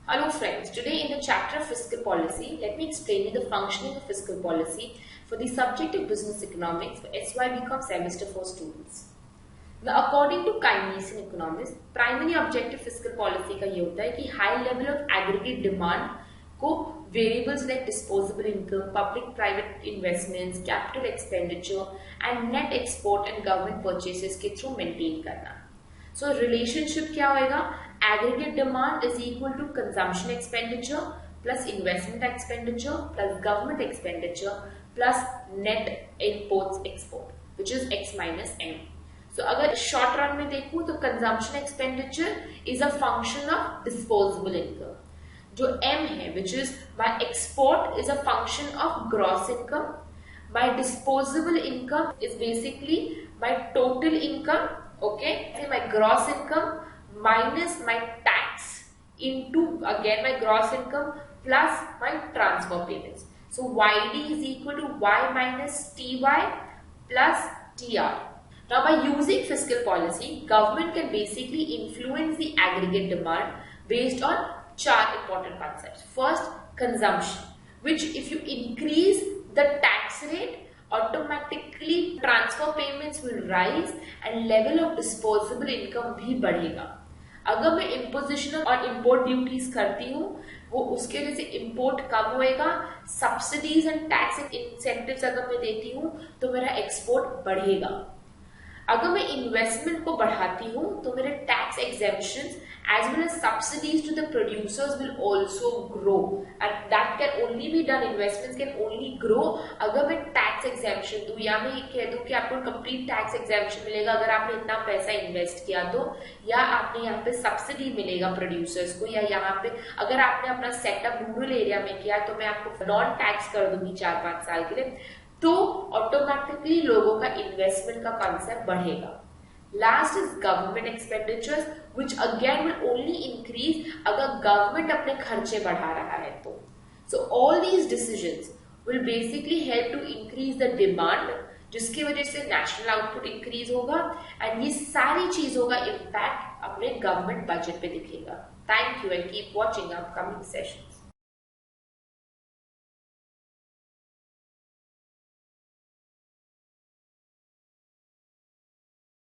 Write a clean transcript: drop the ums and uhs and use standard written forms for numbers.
Hello friends, today in the chapter of fiscal policy, let me explain you the functioning of fiscal policy for the subject of business economics for SYBCom semester 4 students. Now according to Keynesian economists, primary objective fiscal policy का ये होता है कि high level of aggregate demand को variables like disposable income, public-private investments, capital expenditure and net export and government purchases के through maintain करना. So relationship क्या होएगा? Aggregate demand is equal to consumption expenditure plus investment expenditure plus government expenditure plus net imports export, which is x minus m. So अगर short run में देखूँ तो consumption expenditure is a function of disposable income. जो m है, which is my export is a function of gross income. My disposable income is basically my total income. Okay, my gross income minus my tax into again my gross income plus my transfer payments. So YD is equal to Y minus TY plus TR. Now by using fiscal policy, government can basically influence the aggregate demand based on four important concepts. First, consumption, which if you increase the tax rate, automatically transfer payments will rise and level of disposable income भी बढ़ेगा. अगर मैं imposition और import duties करती हूँ, वो उसके वजह से import कम होएगा, subsidies and tax incentives अगर मैं देती हूँ, तो मेरा export बढ़ेगा. अगर मैं इन्वेस्टमेंट को बढ़ाती हूँ तो मेरे tax exemptions as well as subsidies to the producers will also grow and that can only be done, investments can only grow अगर मैं टैक्स एग्जेम्पशन दूँ या मैं ये कह दूँ कि आपको कंप्लीट टैक्स एग्जेम्पशन मिलेगा अगर आपने इतना पैसा इन्वेस्ट किया तो, या आपने यहाँ पे सब्सिडी मिलेगा प्रोड्यूसर्स को, या यहाँ पे अगर आपने अपना सेटअप रूरल एरिया में किया तो मैं आपको नॉन टैक्स कर दूंगी 4-5 साल के लिए, तो ऑटोमेटिकली लोगों का इन्वेस्टमेंट का कॉन्सेप्ट बढ़ेगा. Last is government expenditures which again will only increase अगर गवर्नमेंट अपने खर्चे बढ़ा रहा है तो. So all these decisions will basically help to increase the demand, जिसकी वजह से नेशनल आउटपुट इंक्रीज होगा एंड ये सारी चीजों का इम्पैक्ट अपने गवर्नमेंट बजट पे दिखेगा. Thank you and keep watching upcoming sessions.